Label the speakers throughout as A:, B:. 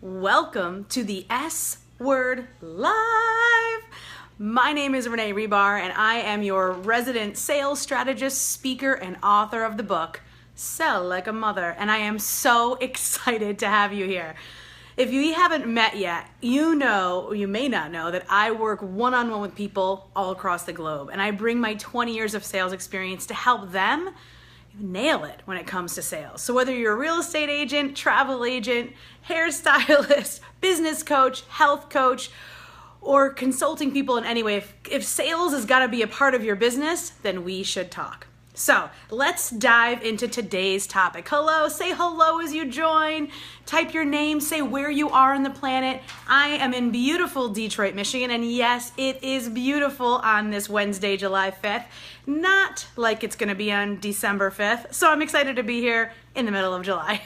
A: Welcome to the S Word Live. My name is Renee Rebar, and I am your resident sales strategist, speaker, and author of the book, Sell Like a Mother. And I am so excited to have you here. If you haven't met yet, you know, or you may not know, that I work one-on-one with people all across the globe. And I bring my 20 years of sales experience to help them nail it when it comes to sales. So whether you're a real estate agent, travel agent, hairstylist, business coach, health coach, or consulting people in any way, if sales has got to be a part of your business, then we should talk. So let's dive into today's topic. Hello, say hello as you join. Type your name, say where you are on the planet. I am in beautiful Detroit, Michigan, and yes, it is beautiful on this Wednesday, July 5th. Not like it's gonna be on December 5th, so I'm excited to be here in the middle of July.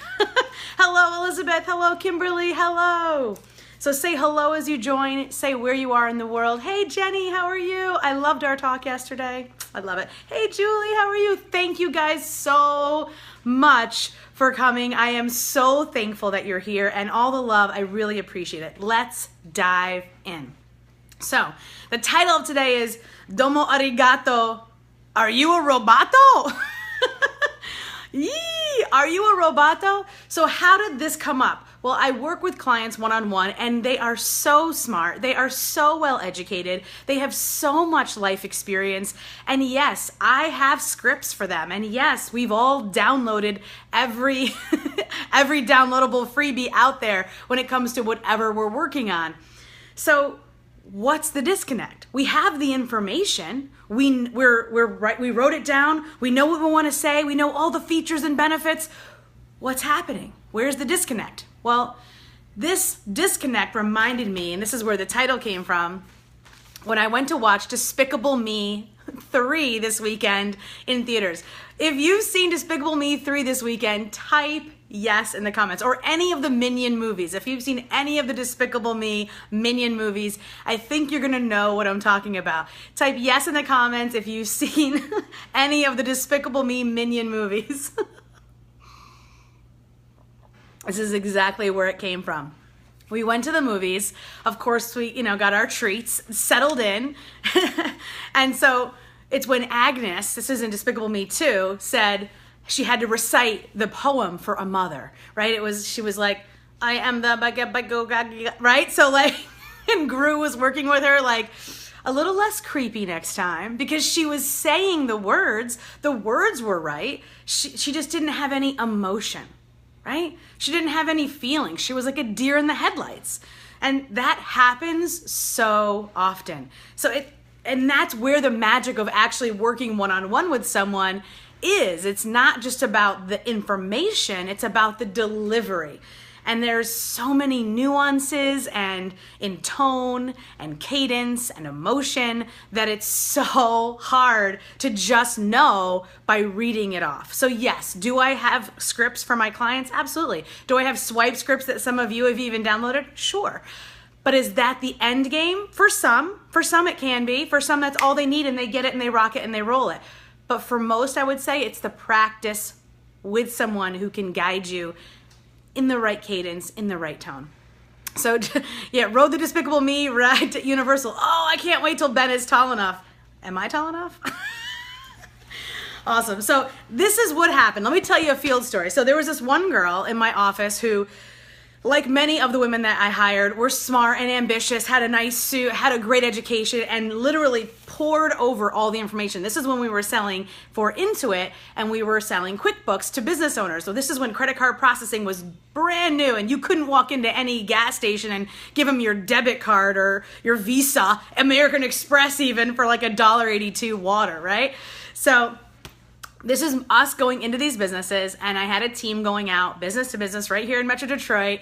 A: Hello, Elizabeth. Hello, Kimberly. Hello. So say hello as you join, say where you are in the world. Hey, Jenny, how are you? I loved our talk yesterday. I love it. Hey, Julie, how are you? Thank you guys so much for coming. I am so thankful that you're here, and all the love, I really appreciate it. Let's dive in. So the title of today is Domo Arigato. Are you a Roboto? Yee! Are you a Roboto? So how did this come up? Well, I work with clients one-on-one, and they are so smart. They are so well educated. They have so much life experience. And yes, I have scripts for them. And yes, we've all downloaded every downloadable freebie out there when it comes to whatever we're working on. So what's the disconnect? We have the information. We wrote it down. We know what we want to say. We know all the features and benefits. What's happening? Where's the disconnect? Well, this disconnect reminded me, and this is where the title came from, when I went to watch Despicable Me 3 this weekend in theaters. If you've seen Despicable Me 3 this weekend, type yes in the comments, or any of the Minion movies. If you've seen any of the Despicable Me Minion movies, I think you're gonna know what I'm talking about. Type yes in the comments if you've seen any of the Despicable Me Minion movies. This is exactly where it came from. We went to the movies. Of course, we got our treats, settled in. And so it's when Agnes, this is in Despicable Me 2, said she had to recite the poem for a mother, right? She was like, I am the, right? So like, and Gru was working with her like, a little less creepy next time, because she was saying the words were right. She just didn't have any emotion. Right? She didn't have any feelings. She was like a deer in the headlights. And that happens so often. And that's where the magic of actually working one-on-one with someone is. It's not just about the information, it's about the delivery. And there's so many nuances and in tone and cadence and emotion that it's so hard to just know by reading it off. So yes, do I have scripts for my clients? Absolutely. Do I have swipe scripts that some of you have even downloaded? Sure. But is that the end game? For some it can be. For some, that's all they need, and they get it and they rock it and they roll it. But for most, I would say it's the practice with someone who can guide you in the right cadence, in the right tone. So yeah, rode the Despicable Me ride to Universal. Oh, I can't wait till Ben is tall enough. Am I tall enough? Awesome. So this is what happened. Let me tell you a field story. So there was this one girl in my office who, like many of the women that I hired, were smart and ambitious, had a nice suit, had a great education, and literally poured over all the information. This is when we were selling for Intuit, and we were selling QuickBooks to business owners. So this is when credit card processing was brand new, and you couldn't walk into any gas station and give them your debit card or your Visa, American Express even, for like $1.82 water, right? So this is us going into these businesses, and I had a team going out business to business right here in Metro Detroit,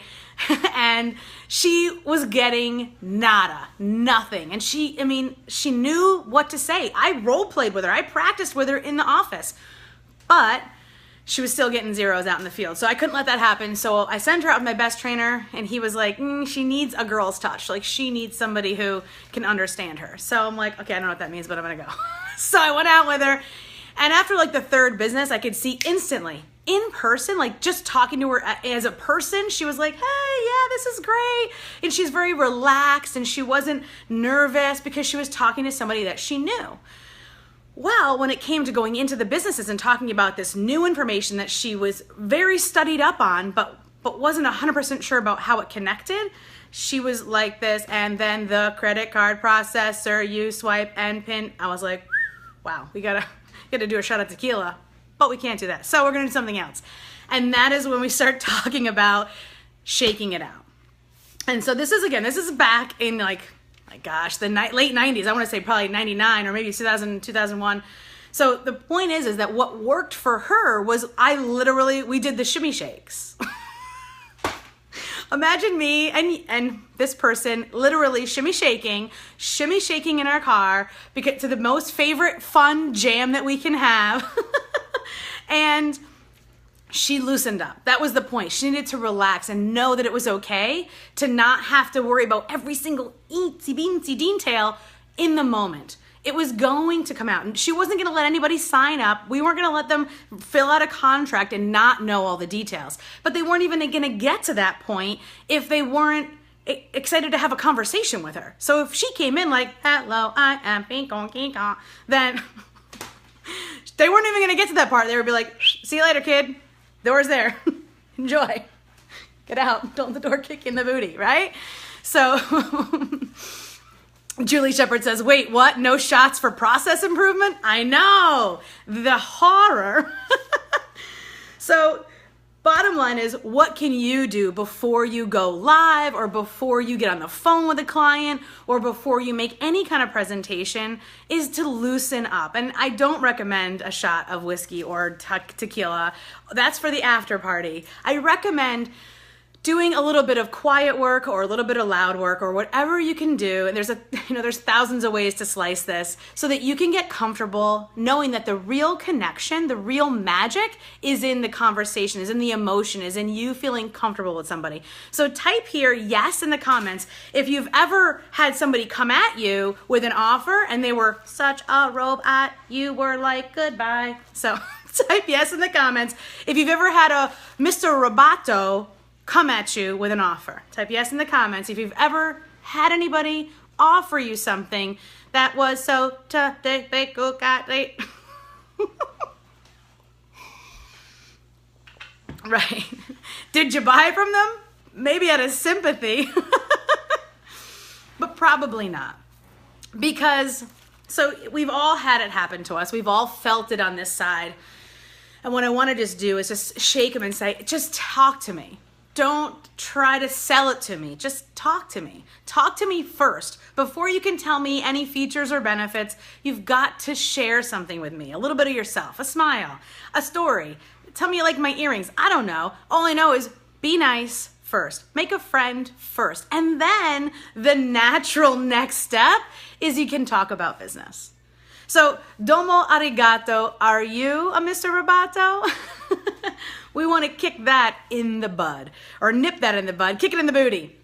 A: and she was getting nothing. And she knew what to say. I role played with her. I practiced with her in the office, but she was still getting zeros out in the field. So I couldn't let that happen. So I sent her out with my best trainer, and he was like, she needs a girl's touch. Like, she needs somebody who can understand her. So I'm like, okay, I don't know what that means, but I'm gonna go. So I went out with her. And after like the third business, I could see instantly in person, like just talking to her as a person, she was like, hey, yeah, this is great. And she's very relaxed and she wasn't nervous because she was talking to somebody that she knew. Well, when it came to going into the businesses and talking about this new information that she was very studied up on, but wasn't 100% sure about how it connected, she was like this, and then the credit card processor, you swipe and pin. I was like, wow, we gotta do a shot of tequila, but we can't do that. So we're gonna do something else. And that is when we start talking about shaking it out. And so this is back in like, my gosh, the late 90s. I want to say probably 99 or maybe 2000, 2001. So the point is that what worked for her was we did the shimmy shakes. Imagine me and this person literally shimmy shaking in our car because to the most favorite fun jam that we can have. And she loosened up. That was the point. She needed to relax and know that it was okay to not have to worry about every single eensy beensy detail in the moment. It was going to come out, and she wasn't going to let anybody sign up. We weren't going to let them fill out a contract and not know all the details. But they weren't even going to get to that point if they weren't excited to have a conversation with her. So if she came in like, hello, I am pink-on, then they weren't even going to get to that part. They would be like, see you later, kid. Door's there. Enjoy. Get out. Don't let the door kick you in the booty, right? So Julie Shepard says, wait, what? No shots for process improvement? I know. The horror. So bottom line is, what can you do before you go live or before you get on the phone with a client or before you make any kind of presentation is to loosen up. And I don't recommend a shot of whiskey or tequila. That's for the after party. I recommend doing a little bit of quiet work or a little bit of loud work or whatever you can do. And there's thousands of ways to slice this so that you can get comfortable knowing that the real connection, the real magic is in the conversation, is in the emotion, is in you feeling comfortable with somebody. So type here yes in the comments if you've ever had somebody come at you with an offer and they were such a robot, you were like goodbye. So type yes in the comments if you've ever had a Mr. Roboto come at you with an offer. Type yes in the comments if you've ever had anybody offer you something that was so difficult. Right. Did you buy from them? Maybe out of sympathy, but probably not. Because, so we've all had it happen to us. We've all felt it on this side. And what I want to just do is just shake them and say, just talk to me. Don't try to sell it to me. Just talk to me. Talk to me first. Before you can tell me any features or benefits, you've got to share something with me. A little bit of yourself, a smile, a story. Tell me you like my earrings. I don't know. All I know is be nice first. Make a friend first. And then the natural next step is you can talk about business. So, Domo Arigato. Are you a Mr. Roboto? We want to kick that in the bud, or nip that in the bud, kick it in the booty.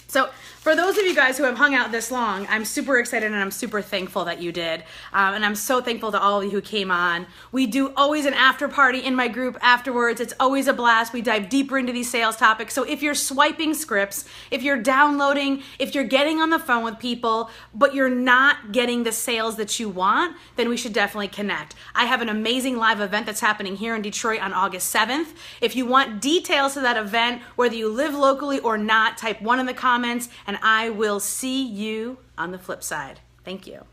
A: So for those of you guys who have hung out this long, I'm super excited and I'm super thankful that you did. And I'm so thankful to all of you who came on. We do always an after party in my group afterwards. It's always a blast. We dive deeper into these sales topics. So if you're swiping scripts, if you're downloading, if you're getting on the phone with people, but you're not getting the sales that you want, then we should definitely connect. I have an amazing live event that's happening here in Detroit on August 7th. If you want details to that event, whether you live locally or not, type 1 in the comments and I will see you on the flip side. Thank you.